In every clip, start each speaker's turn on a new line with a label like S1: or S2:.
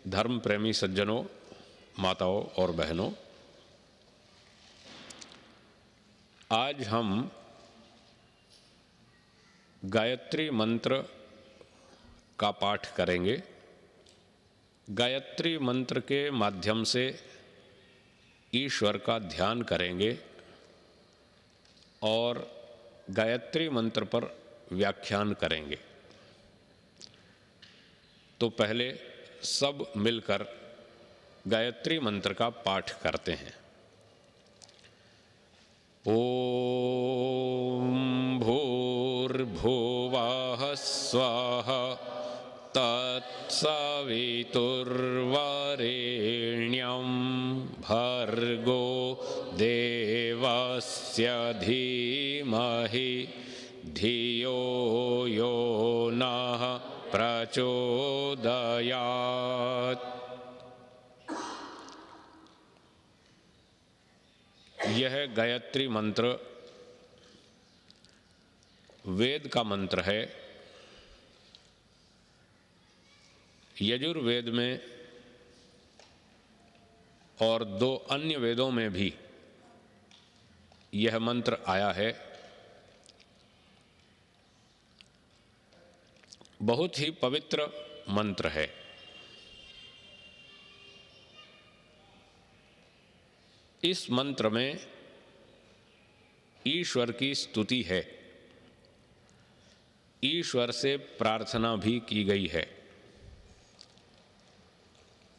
S1: धर्म प्रेमी सज्जनों, माताओं और बहनों, आज हम गायत्री मंत्र का पाठ करेंगे। गायत्री मंत्र के माध्यम से ईश्वर का ध्यान करेंगे और गायत्री मंत्र पर व्याख्यान करेंगे। तो पहले सब मिलकर गायत्री मंत्र का पाठ करते हैं। ओम भूर्भुवः स्वः तत्सवितुर्वरेण्यं भर्गो देवस्य धीमहि धियो यो नः प्रचोदयात्। यह गायत्री मंत्र वेद का मंत्र है। यजुर्वेद में और 2 अन्य वेदों में भी यह मंत्र आया है। बहुत ही पवित्र मंत्र है। इस मंत्र में ईश्वर की स्तुति है, ईश्वर से प्रार्थना भी की गई है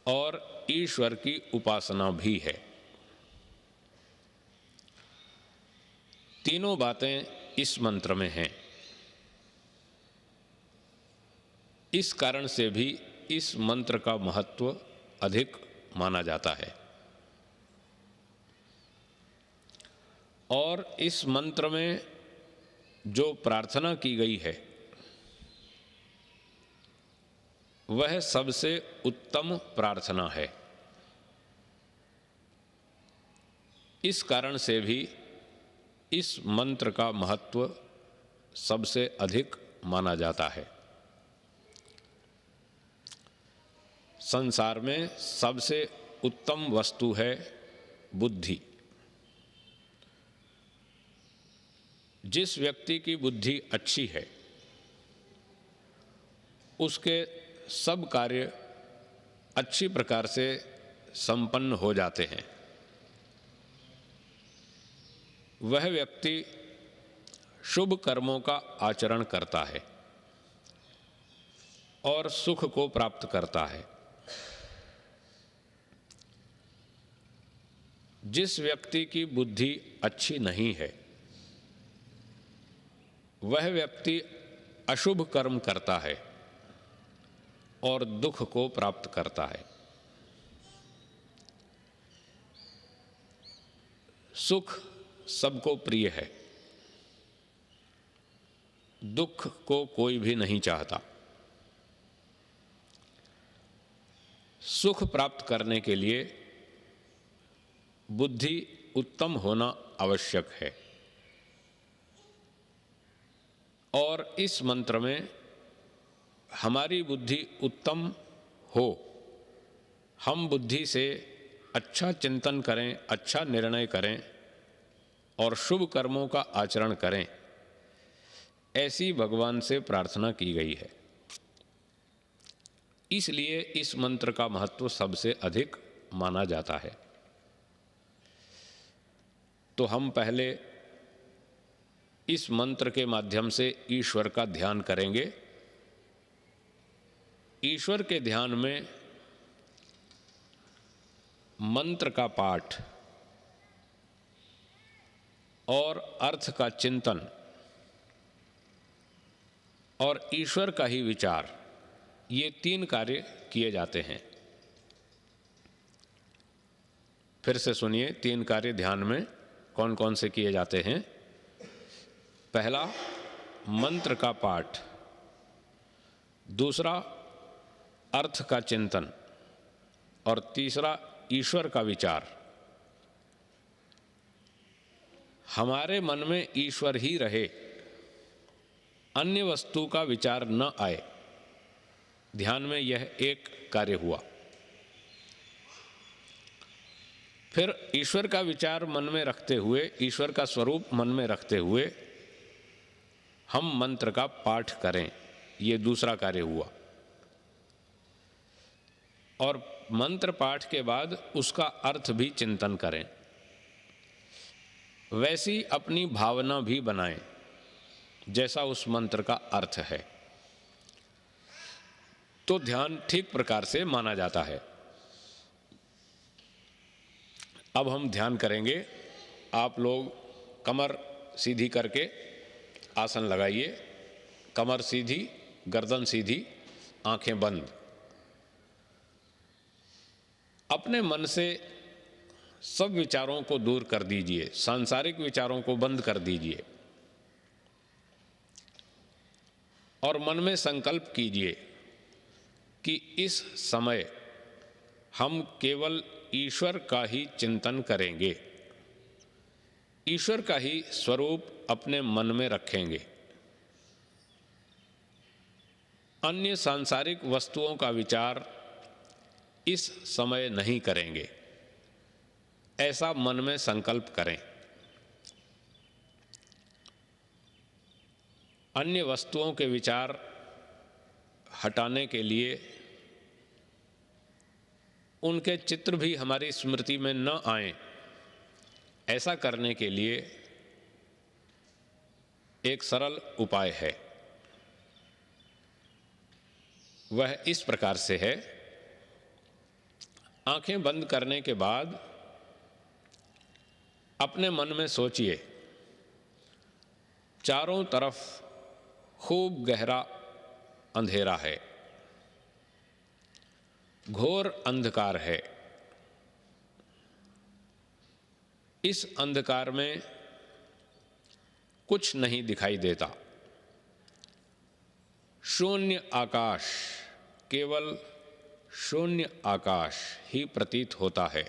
S1: और ईश्वर की उपासना भी है। तीनों बातें इस मंत्र में हैं। इस कारण से भी इस मंत्र का महत्व अधिक माना जाता है और इस मंत्र में जो प्रार्थना की गई है वह सबसे उत्तम प्रार्थना है। इस कारण से भी इस मंत्र का महत्व सबसे अधिक माना जाता है। संसार में सबसे उत्तम वस्तु है बुद्धि। जिस व्यक्ति की बुद्धि अच्छी है उसके सब कार्य अच्छी प्रकार से संपन्न हो जाते हैं। वह व्यक्ति शुभ कर्मों का आचरण करता है और सुख को प्राप्त करता है। जिस व्यक्ति की बुद्धि अच्छी नहीं है वह व्यक्ति अशुभ कर्म करता है और दुख को प्राप्त करता है। सुख सबको प्रिय है, दुख को कोई भी नहीं चाहता। सुख प्राप्त करने के लिए बुद्धि उत्तम होना आवश्यक है और इस मंत्र में हमारी बुद्धि उत्तम हो, हम बुद्धि से अच्छा चिंतन करें, अच्छा निर्णय करें और शुभ कर्मों का आचरण करें, ऐसी भगवान से प्रार्थना की गई है। इसलिए इस मंत्र का महत्व सबसे अधिक माना जाता है। तो हम पहले इस मंत्र के माध्यम से ईश्वर का ध्यान करेंगे। ईश्वर के ध्यान में मंत्र का पाठ और अर्थ का चिंतन और ईश्वर का ही विचार, ये 3 कार्य किए जाते हैं। फिर से सुनिए, 3 कार्य ध्यान में कौन कौन से किए जाते हैं। पहला, मंत्र का पाठ। दूसरा, अर्थ का चिंतन। और तीसरा, ईश्वर का विचार। हमारे मन में ईश्वर ही रहे, अन्य वस्तु का विचार न आए, ध्यान में यह एक कार्य हुआ। फिर ईश्वर का विचार मन में रखते हुए, ईश्वर का स्वरूप मन में रखते हुए हम मंत्र का पाठ करें, ये दूसरा कार्य हुआ। और मंत्र पाठ के बाद उसका अर्थ भी चिंतन करें, वैसी अपनी भावना भी बनाएं जैसा उस मंत्र का अर्थ है, तो ध्यान ठीक प्रकार से माना जाता है। अब हम ध्यान करेंगे। आप लोग कमर सीधी करके आसन लगाइए, कमर सीधी, गर्दन सीधी, आंखें बंद। अपने मन से सब विचारों को दूर कर दीजिए, सांसारिक विचारों को बंद कर दीजिए और मन में संकल्प कीजिए कि इस समय हम केवल ईश्वर का ही चिंतन करेंगे, ईश्वर का ही स्वरूप अपने मन में रखेंगे, अन्य सांसारिक वस्तुओं का विचार इस समय नहीं करेंगे, ऐसा मन में संकल्प करें। अन्य वस्तुओं के विचार हटाने के लिए, उनके चित्र भी हमारी स्मृति में न आए, ऐसा करने के लिए एक सरल उपाय है। वह इस प्रकार से है। आंखें बंद करने के बाद अपने मन में सोचिए, चारों तरफ खूब गहरा अंधेरा है, घोर अंधकार है। इस अंधकार में कुछ नहीं दिखाई देता, शून्य आकाश, केवल शून्य आकाश ही प्रतीत होता है।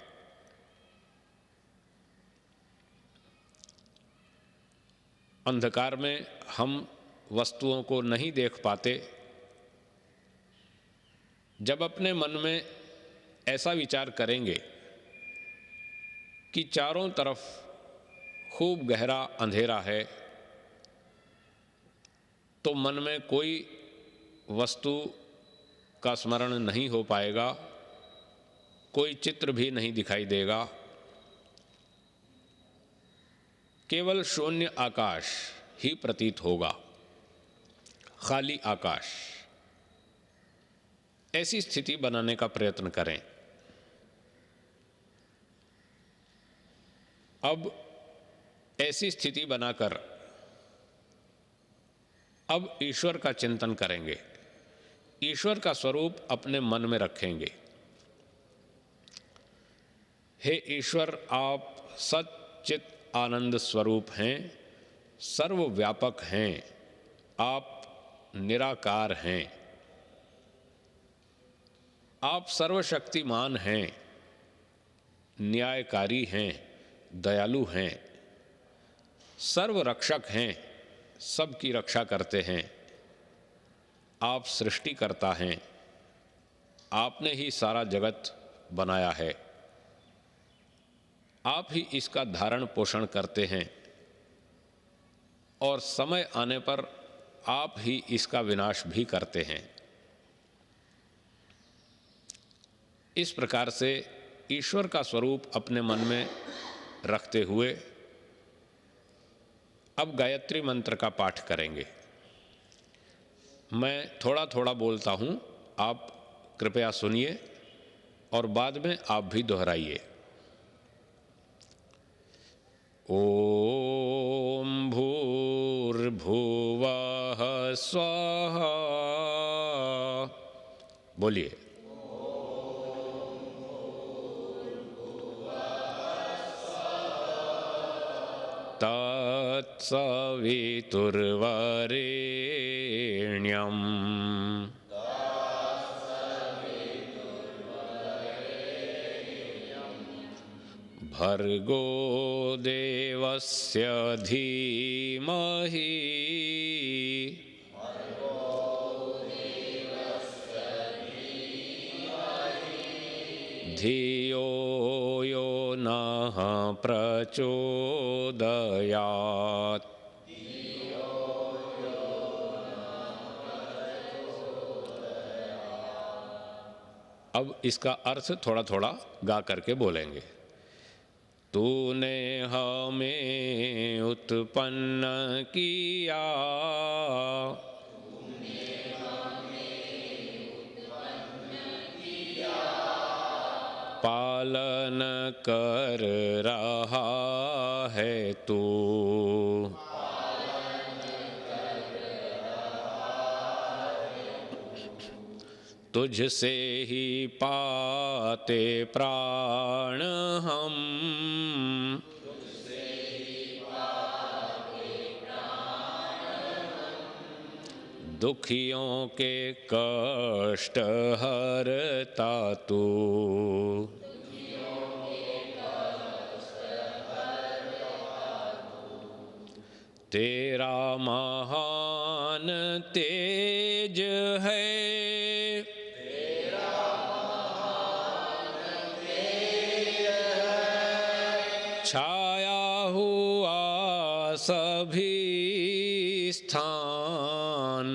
S1: अंधकार में हम वस्तुओं को नहीं देख पाते। जब अपने मन में ऐसा विचार करेंगे कि चारों तरफ खूब गहरा अंधेरा है, तो मन में कोई वस्तु का स्मरण नहीं हो पाएगा, कोई चित्र भी नहीं दिखाई देगा, केवल शून्य आकाश ही प्रतीत होगा, खाली आकाश। ऐसी स्थिति बनाने का प्रयत्न करें। अब ऐसी स्थिति बनाकर अब ईश्वर का चिंतन करेंगे, ईश्वर का स्वरूप अपने मन में रखेंगे। हे ईश्वर, आप सच्चित आनंद स्वरूप हैं, सर्वव्यापक हैं, आप निराकार हैं, आप सर्वशक्तिमान हैं, न्यायकारी हैं, दयालु हैं, सर्वरक्षक हैं, सबकी रक्षा करते हैं, आप सृष्टिकर्ता हैं, आपने ही सारा जगत बनाया है, आप ही इसका धारण पोषण करते हैं और समय आने पर आप ही इसका विनाश भी करते हैं। इस प्रकार से ईश्वर का स्वरूप अपने मन में रखते हुए अब गायत्री मंत्र का पाठ करेंगे। मैं थोड़ा थोड़ा बोलता हूँ, आप कृपया सुनिए और बाद में आप भी दोहराइए। ओम भूर्भुवः स्वाहा। बोलिए। तत्सवितुर्वरेण्यम् भर्गो देवस्य धीमहि धियो यो न प्रचोदयात्। अब इसका अर्थ थोड़ा थोड़ा गा करके बोलेंगे। तूने हमें उत्पन्न किया, पालन कर रहा है तू, तुझसे ही पाते प्राण हम, दुखियों के कष्ट हरता तू। तेरा महान तेज है, छाया हुआ सभी स्थान,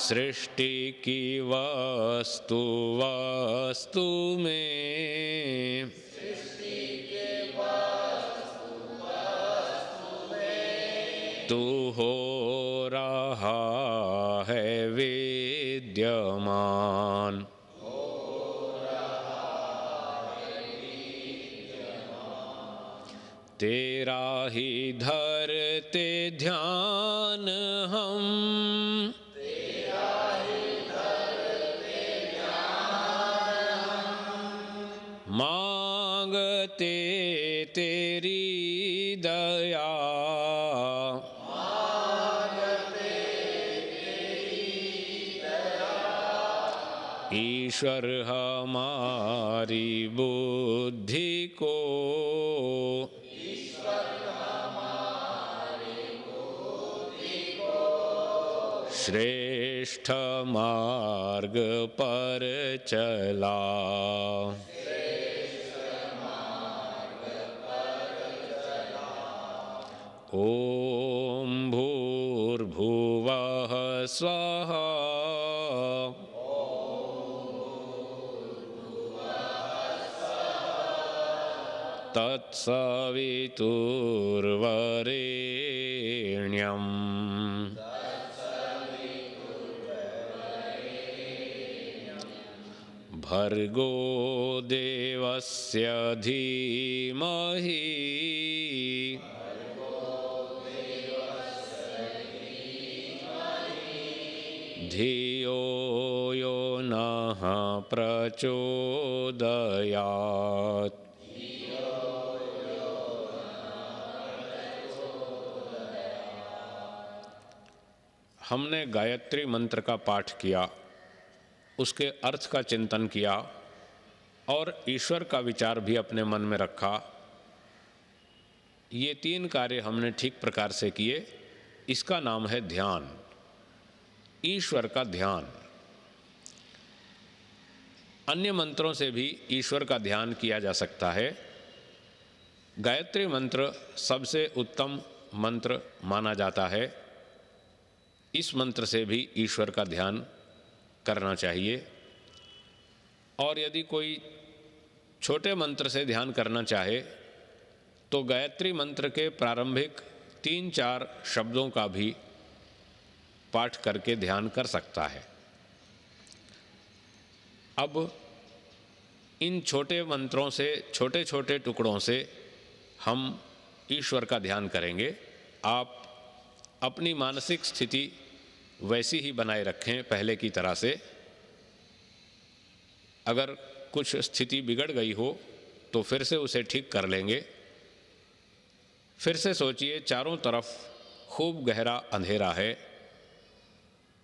S1: सृष्टि की वस्तु वस्तु में, तू हो रहा है विद्यमान। तेरा ही धरते ध्यान हम, मांगते तेरी दया, ईश्वर हमारी बुद्धि को, श्रेष्ठ मार्ग पर चला। ओम भूर्भुवः स्वः, तत्सवितुर्वरेण्यम् भर्गो देवस्य धीमहि धियो यो नः प्रचोदयात्। हमने गायत्री मंत्र का पाठ किया, उसके अर्थ का चिंतन किया और ईश्वर का विचार भी अपने मन में रखा। ये तीन कार्य हमने ठीक प्रकार से किए। इसका नाम है ध्यान, ईश्वर का ध्यान। अन्य मंत्रों से भी ईश्वर का ध्यान किया जा सकता है। गायत्री मंत्र सबसे उत्तम मंत्र माना जाता है। इस मंत्र से भी ईश्वर का ध्यान करना चाहिए। और यदि कोई छोटे मंत्र से ध्यान करना चाहे तो गायत्री मंत्र के प्रारंभिक 3-4 शब्दों का भी पाठ करके ध्यान कर सकता है। अब इन छोटे मंत्रों से, छोटे छोटे टुकड़ों से हम ईश्वर का ध्यान करेंगे। आप अपनी मानसिक स्थिति वैसी ही बनाए रखें पहले की तरह से। अगर कुछ स्थिति बिगड़ गई हो तो फिर से उसे ठीक कर लेंगे। फिर से सोचिए, चारों तरफ खूब गहरा अंधेरा है,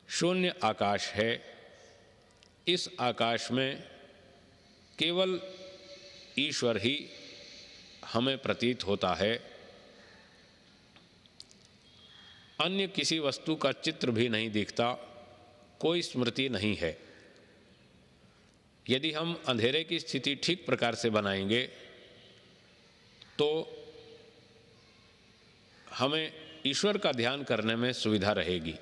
S1: शून्य आकाश है। इस आकाश में केवल ईश्वर ही हमें प्रतीत होता है। अन्य किसी वस्तु का चित्र भी नहीं दिखता, कोई स्मृति नहीं है। यदि हम अंधेरे की स्थिति ठीक प्रकार से बनाएंगे तो हमें ईश्वर का ध्यान करने में सुविधा रहेगी।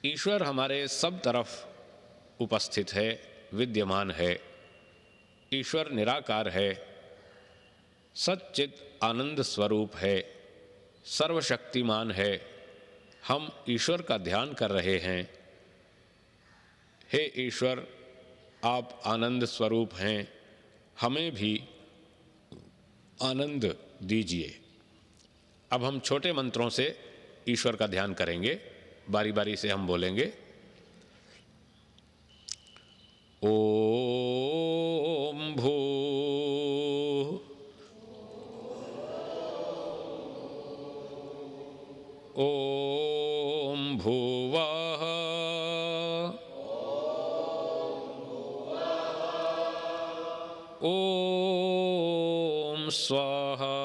S1: ईश्वर हमारे सब तरफ उपस्थित है, विद्यमान है। ईश्वर निराकार है, सच्चित आनंद स्वरूप है, सर्वशक्तिमान है। हम ईश्वर का ध्यान कर रहे हैं। हे ईश्वर, आप आनंद स्वरूप हैं, हमें भी आनंद दीजिए। अब हम छोटे मंत्रों से ईश्वर का ध्यान करेंगे, बारी बारी से हम बोलेंगे। ओम भू ओम भुवः ओम स्वाहा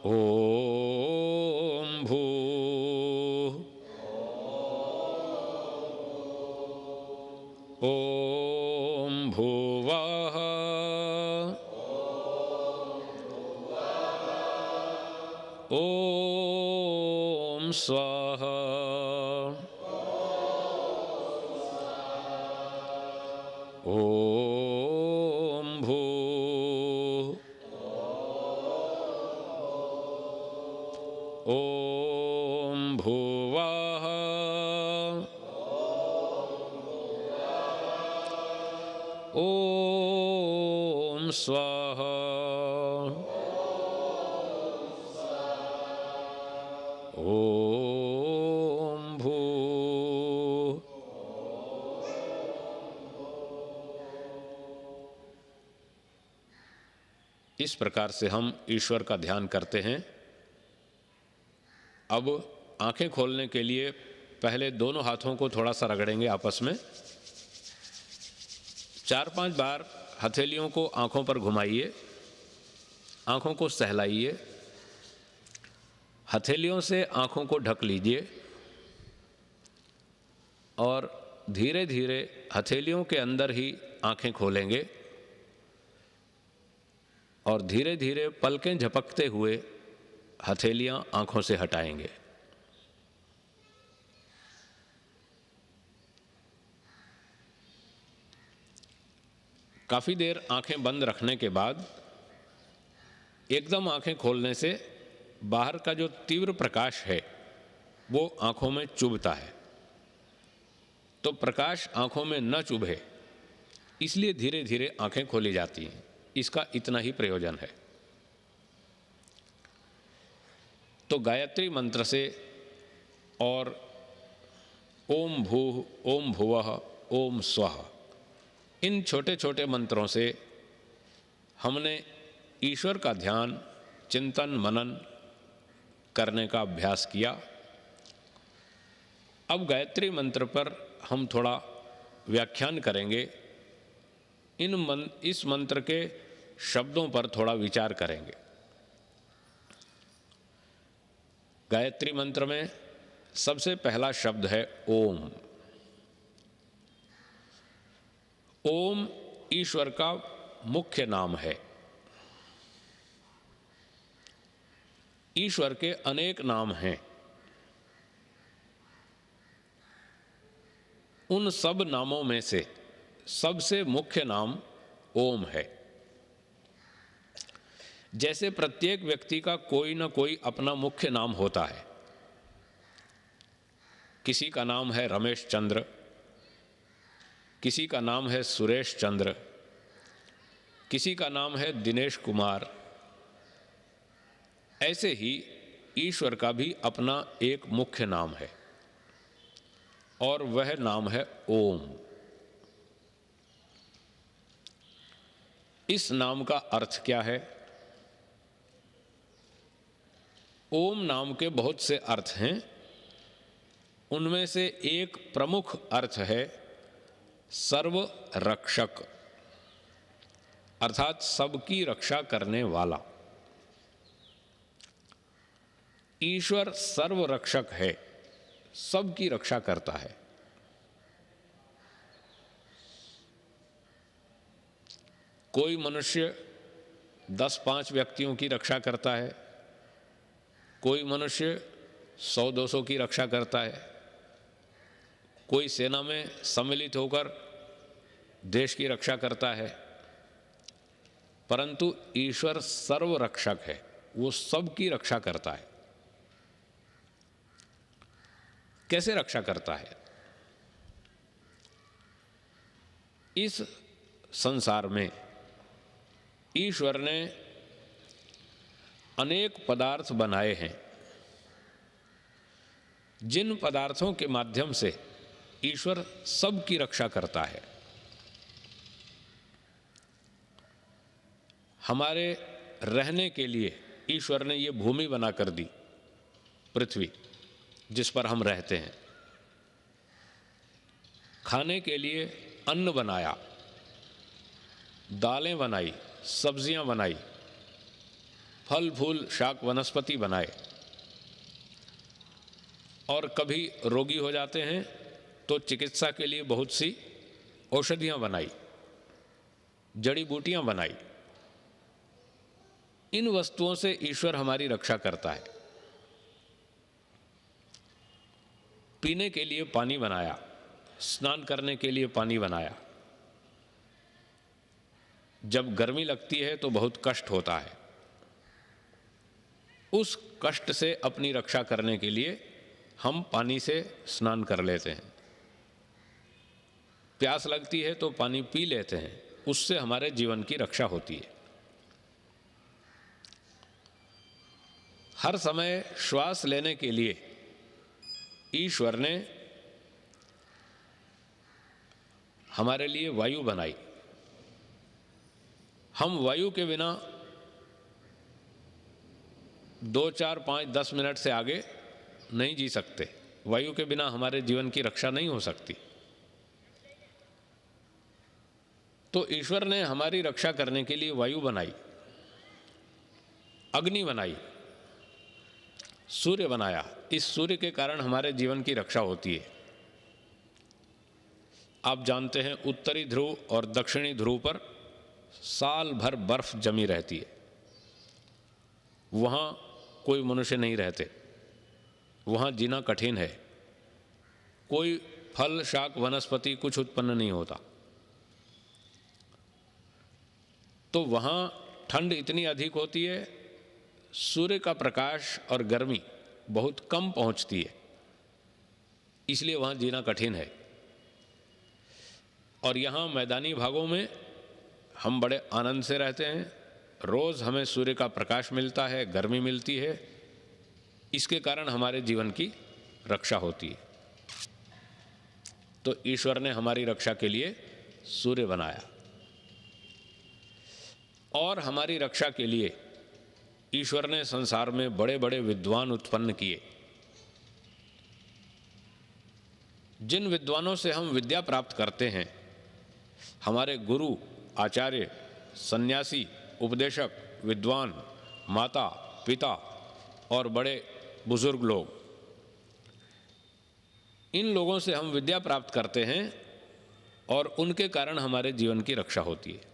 S1: ओम भू ओम भुवः ओम स्वाहा ओम भू ओम भुवः ओम स्वाहा ओम भू इस प्रकार से हम ईश्वर का ध्यान करते हैं। अब आंखें खोलने के लिए पहले दोनों हाथों को थोड़ा सा रगड़ेंगे आपस में। 4-5 बार हथेलियों को आंखों पर घुमाइए, आंखों को सहलाइए, हथेलियों से आंखों को ढक लीजिए और धीरे धीरे हथेलियों के अंदर ही आंखें खोलेंगे और धीरे धीरे पलकें झपकते हुए हथेलियां आंखों से हटाएंगे। काफ़ी देर आंखें बंद रखने के बाद एकदम आंखें खोलने से बाहर का जो तीव्र प्रकाश है वो आंखों में चुभता है, तो प्रकाश आंखों में न चुभे इसलिए धीरे धीरे आंखें खोली जाती हैं। इसका इतना ही प्रयोजन है। तो गायत्री मंत्र से और ओम भूः ओम भुवः ओम स्वः, इन छोटे छोटे मंत्रों से हमने ईश्वर का ध्यान, चिंतन, मनन करने का अभ्यास किया। अब गायत्री मंत्र पर हम थोड़ा व्याख्यान करेंगे। इस मंत्र के शब्दों पर थोड़ा विचार करेंगे। गायत्री मंत्र में सबसे पहला शब्द है ओम। ओम ईश्वर का मुख्य नाम है। ईश्वर के अनेक नाम हैं। उन सब नामों में से सबसे मुख्य नाम ओम है। जैसे प्रत्येक व्यक्ति का कोई ना कोई अपना मुख्य नाम होता है। किसी का नाम है रमेश चंद्र, किसी का नाम है सुरेश चंद्र, किसी का नाम है दिनेश कुमार। ऐसे ही ईश्वर का भी अपना एक मुख्य नाम है और वह नाम है ओम। इस नाम का अर्थ क्या है? ओम नाम के बहुत से अर्थ हैं। उनमें से एक प्रमुख अर्थ है सर्व रक्षक, अर्थात सबकी रक्षा करने वाला। ईश्वर सर्व रक्षक है, सबकी रक्षा करता है। कोई मनुष्य 10-5 व्यक्तियों की रक्षा करता है, कोई मनुष्य 100-200 की रक्षा करता है, कोई सेना में सम्मिलित होकर देश की रक्षा करता है, परंतु ईश्वर सर्वरक्षक है, वो सबकी रक्षा करता है। कैसे रक्षा करता है? इस संसार में ईश्वर ने अनेक पदार्थ बनाए हैं, जिन पदार्थों के माध्यम से ईश्वर सबकी रक्षा करता है। हमारे रहने के लिए ईश्वर ने ये भूमि बनाकर दी, पृथ्वी, जिस पर हम रहते हैं। खाने के लिए अन्न बनाया, दालें बनाई, सब्जियां बनाई, फल फूल शाक वनस्पति बनाए, और कभी रोगी हो जाते हैं तो चिकित्सा के लिए बहुत सी औषधियां बनाई, जड़ी बूटियां बनाई। इन वस्तुओं से ईश्वर हमारी रक्षा करता है। पीने के लिए पानी बनाया, स्नान करने के लिए पानी बनाया। जब गर्मी लगती है तो बहुत कष्ट होता है, उस कष्ट से अपनी रक्षा करने के लिए हम पानी से स्नान कर लेते हैं। प्यास लगती है तो पानी पी लेते हैं, उससे हमारे जीवन की रक्षा होती है। हर समय श्वास लेने के लिए ईश्वर ने हमारे लिए वायु बनाई। हम वायु के बिना 2, 4, 5, 10 मिनट से आगे नहीं जी सकते। वायु के बिना हमारे जीवन की रक्षा नहीं हो सकती। तो ईश्वर ने हमारी रक्षा करने के लिए वायु बनाई, अग्नि बनाई, सूर्य बनाया। इस सूर्य के कारण हमारे जीवन की रक्षा होती है। आप जानते हैं उत्तरी ध्रुव और दक्षिणी ध्रुव पर साल भर बर्फ जमी रहती है। वहाँ कोई मनुष्य नहीं रहते, वहाँ जीना कठिन है। कोई फल शाक वनस्पति कुछ उत्पन्न नहीं होता। तो वहाँ ठंड इतनी अधिक होती है, सूर्य का प्रकाश और गर्मी बहुत कम पहुँचती है, इसलिए वहाँ जीना कठिन है। और यहाँ मैदानी भागों में हम बड़े आनंद से रहते हैं। रोज़ हमें सूर्य का प्रकाश मिलता है, गर्मी मिलती है, इसके कारण हमारे जीवन की रक्षा होती है। तो ईश्वर ने हमारी रक्षा के लिए सूर्य बनाया, और हमारी रक्षा के लिए ईश्वर ने संसार में बड़े बड़े विद्वान उत्पन्न किए। जिन विद्वानों से हम विद्या प्राप्त करते हैं, हमारे गुरु, आचार्य, सन्यासी, उपदेशक, विद्वान, माता, पिता और बड़े बुजुर्ग लोग, इन लोगों से हम विद्या प्राप्त करते हैं और उनके कारण हमारे जीवन की रक्षा होती है।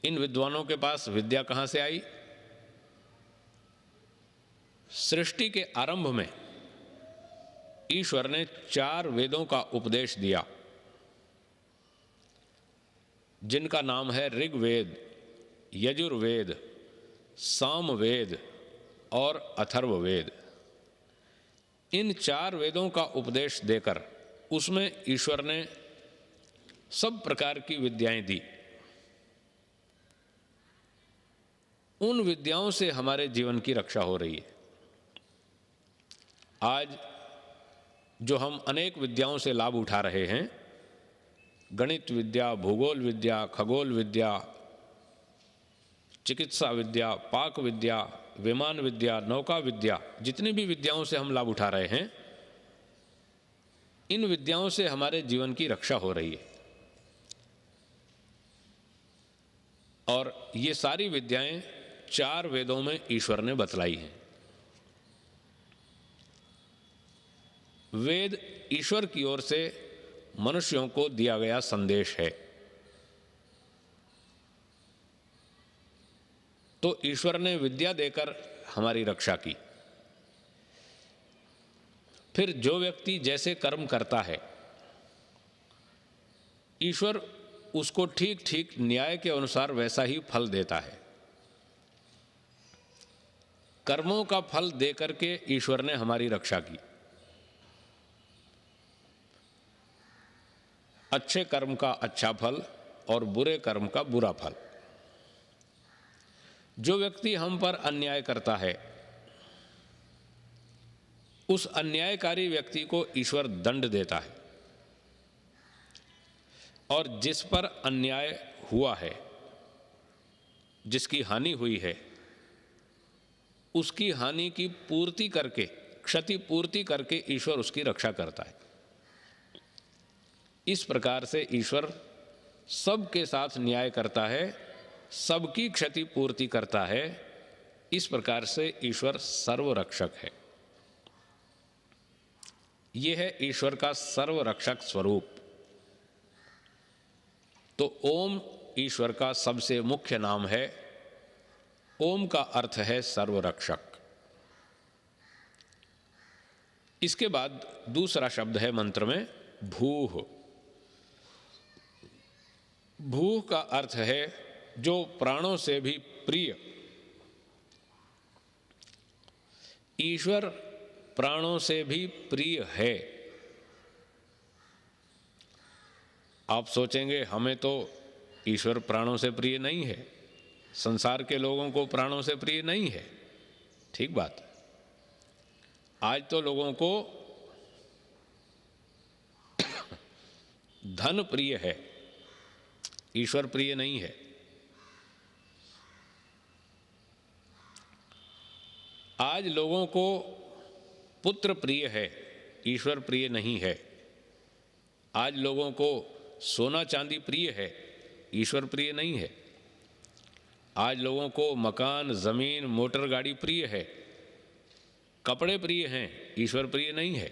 S1: इन विद्वानों के पास विद्या कहाँ से आई? सृष्टि के आरंभ में ईश्वर ने 4 वेदों का उपदेश दिया, जिनका नाम है ऋग्वेद, यजुर्वेद, सामवेद और अथर्ववेद। इन 4 वेदों का उपदेश देकर उसमें ईश्वर ने सब प्रकार की विद्याएं दी। उन विद्याओं से हमारे जीवन की रक्षा हो रही है। आज जो हम अनेक विद्याओं से लाभ उठा रहे हैं, गणित विद्या, भूगोल विद्या, खगोल विद्या, चिकित्सा विद्या, पाक विद्या, विमान विद्या, नौका विद्या, जितनी भी विद्याओं से हम लाभ उठा रहे हैं, इन विद्याओं से हमारे जीवन की रक्षा हो रही है। और ये सारी विद्याएं 4 वेदों में ईश्वर ने बतलाई हैं। वेद ईश्वर की ओर से मनुष्यों को दिया गया संदेश है। तो ईश्वर ने विद्या देकर हमारी रक्षा की। फिर जो व्यक्ति जैसे कर्म करता है, ईश्वर उसको ठीक ठीक न्याय के अनुसार वैसा ही फल देता है। कर्मों का फल देकर के ईश्वर ने हमारी रक्षा की। अच्छे कर्म का अच्छा फल और बुरे कर्म का बुरा फल। जो व्यक्ति हम पर अन्याय करता है, उस अन्यायकारी व्यक्ति को ईश्वर दंड देता है, और जिस पर अन्याय हुआ है, जिसकी हानि हुई है, उसकी हानि की पूर्ति करके, क्षति पूर्ति करके ईश्वर उसकी रक्षा करता है। इस प्रकार से ईश्वर सबके साथ न्याय करता है, सबकी क्षति पूर्ति करता है। इस प्रकार से ईश्वर सर्वरक्षक है। यह है ईश्वर का सर्वरक्षक स्वरूप। तो ओम ईश्वर का सबसे मुख्य नाम है। ओम का अर्थ है सर्वरक्षक। इसके बाद दूसरा शब्द है मंत्र में भूः। भूः का अर्थ है जो प्राणों से भी प्रिय। ईश्वर प्राणों से भी प्रिय है। आप सोचेंगे हमें तो ईश्वर प्राणों से प्रिय नहीं है, संसार के लोगों को प्राणों से प्रिय नहीं है। ठीक बात। आज तो लोगों को धन प्रिय है, ईश्वर प्रिय नहीं है। आज लोगों को पुत्र प्रिय है, ईश्वर प्रिय नहीं है। आज लोगों को सोना चांदी प्रिय है, ईश्वर प्रिय नहीं है। आज लोगों को मकान, जमीन, मोटर गाड़ी प्रिय है, कपड़े प्रिय हैं, ईश्वर प्रिय नहीं है।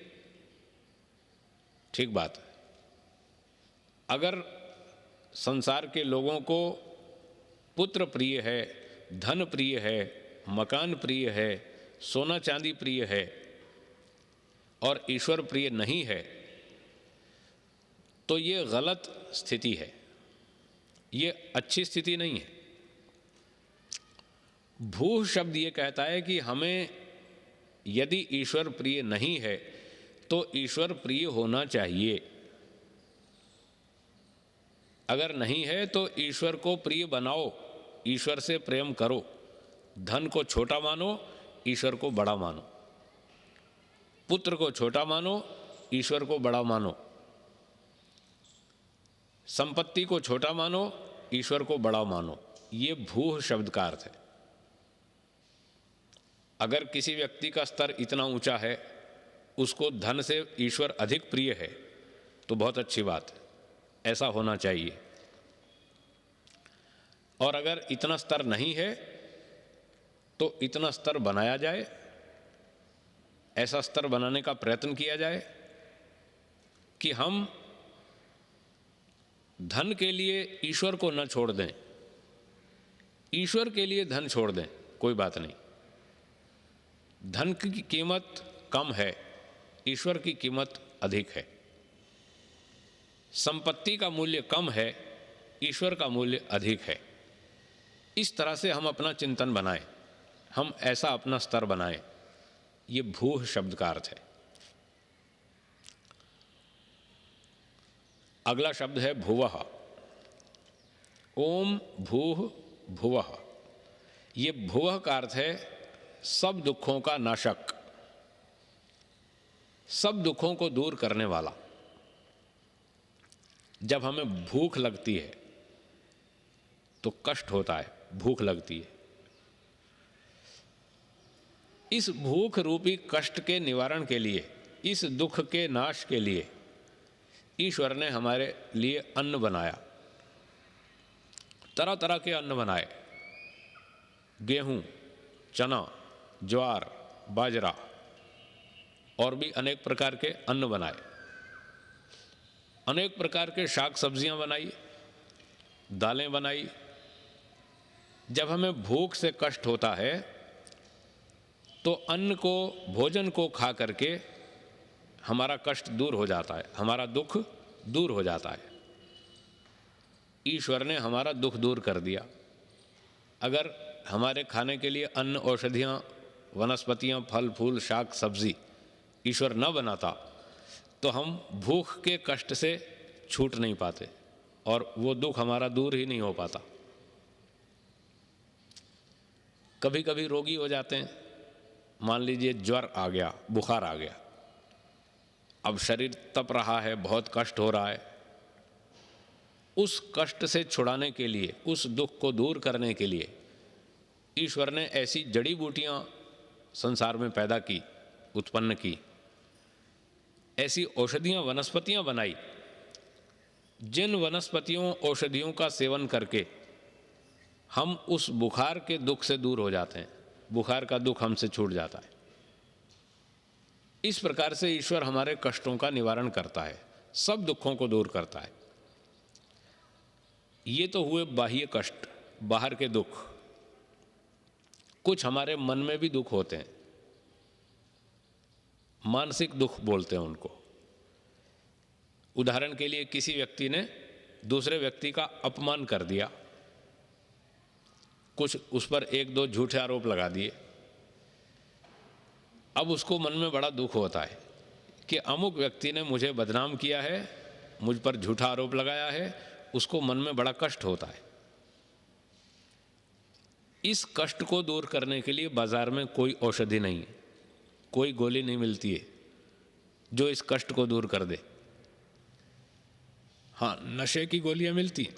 S1: ठीक बात। अगर संसार के लोगों को पुत्र प्रिय है, धन प्रिय है, मकान प्रिय है, सोना चांदी प्रिय है और ईश्वर प्रिय नहीं है, तो ये गलत स्थिति है, ये अच्छी स्थिति नहीं है। भूः शब्द ये कहता है कि हमें यदि ईश्वर प्रिय नहीं है तो ईश्वर प्रिय होना चाहिए। अगर नहीं है तो ईश्वर को प्रिय बनाओ, ईश्वर से प्रेम करो। धन को छोटा मानो, ईश्वर को बड़ा मानो। पुत्र को छोटा मानो, ईश्वर को बड़ा मानो। संपत्ति को छोटा मानो, ईश्वर को बड़ा मानो। ये भूः शब्द का अर्थ है। अगर किसी व्यक्ति का स्तर इतना ऊंचा है, उसको धन से ईश्वर अधिक प्रिय है, तो बहुत अच्छी बात है, ऐसा होना चाहिए। और अगर इतना स्तर नहीं है तो इतना स्तर बनाया जाए, ऐसा स्तर बनाने का प्रयत्न किया जाए कि हम धन के लिए ईश्वर को न छोड़ दें, ईश्वर के लिए धन छोड़ दें, कोई बात नहीं। धन की कीमत कम है, ईश्वर की कीमत अधिक है। संपत्ति का मूल्य कम है, ईश्वर का मूल्य अधिक है। इस तरह से हम अपना चिंतन बनाएं, हम ऐसा अपना स्तर बनाएं। ये भूः शब्द का अर्थ है। अगला शब्द है भुवः। ओम भूः भुवः। ये भुवः का अर्थ है सब दुखों का नाशक, सब दुखों को दूर करने वाला। जब हमें भूख लगती है तो कष्ट होता है, भूख लगती है। इस भूख रूपी कष्ट के निवारण के लिए, इस दुख के नाश के लिए ईश्वर ने हमारे लिए अन्न बनाया, तरह तरह के अन्न बनाए। गेहूं, चना, ज्वार, बाजरा, और भी अनेक प्रकार के अन्न बनाए, अनेक प्रकार के शाक सब्जियां बनाई, दालें बनाई। जब हमें भूख से कष्ट होता है तो अन्न को, भोजन को खा करके हमारा कष्ट दूर हो जाता है, हमारा दुख दूर हो जाता है। ईश्वर ने हमारा दुख दूर कर दिया। अगर हमारे खाने के लिए अन्न, औषधियाँ, वनस्पतियाँ, फल फूल, शाक सब्जी ईश्वर न बनाता तो हम भूख के कष्ट से छूट नहीं पाते और वो दुख हमारा दूर ही नहीं हो पाता। कभी कभी रोगी हो जाते हैं, मान लीजिए ज्वर आ गया, बुखार आ गया, अब शरीर तप रहा है, बहुत कष्ट हो रहा है। उस कष्ट से छुड़ाने के लिए, उस दुख को दूर करने के लिए ईश्वर ने ऐसी जड़ी बूटियां संसार में पैदा की, उत्पन्न की, ऐसी औषधियां, वनस्पतियां बनाई, जिन वनस्पतियों, औषधियों का सेवन करके हम उस बुखार के दुख से दूर हो जाते हैं, बुखार का दुख हमसे छूट जाता है। इस प्रकार से ईश्वर हमारे कष्टों का निवारण करता है, सब दुखों को दूर करता है। ये तो हुए बाह्य कष्ट, बाहर के दुख। कुछ हमारे मन में भी दुख होते हैं, मानसिक दुख बोलते हैं उनको। उदाहरण के लिए किसी व्यक्ति ने दूसरे व्यक्ति का अपमान कर दिया, कुछ उस पर एक दो झूठे आरोप लगा दिए। अब उसको मन में बड़ा दुख होता है कि अमुक व्यक्ति ने मुझे बदनाम किया है, मुझ पर झूठा आरोप लगाया है, उसको मन में बड़ा कष्ट होता है। इस कष्ट को दूर करने के लिए बाजार में कोई औषधि नहीं है, कोई गोली नहीं मिलती है जो इस कष्ट को दूर कर दे। हाँ, नशे की गोलियां मिलती हैं,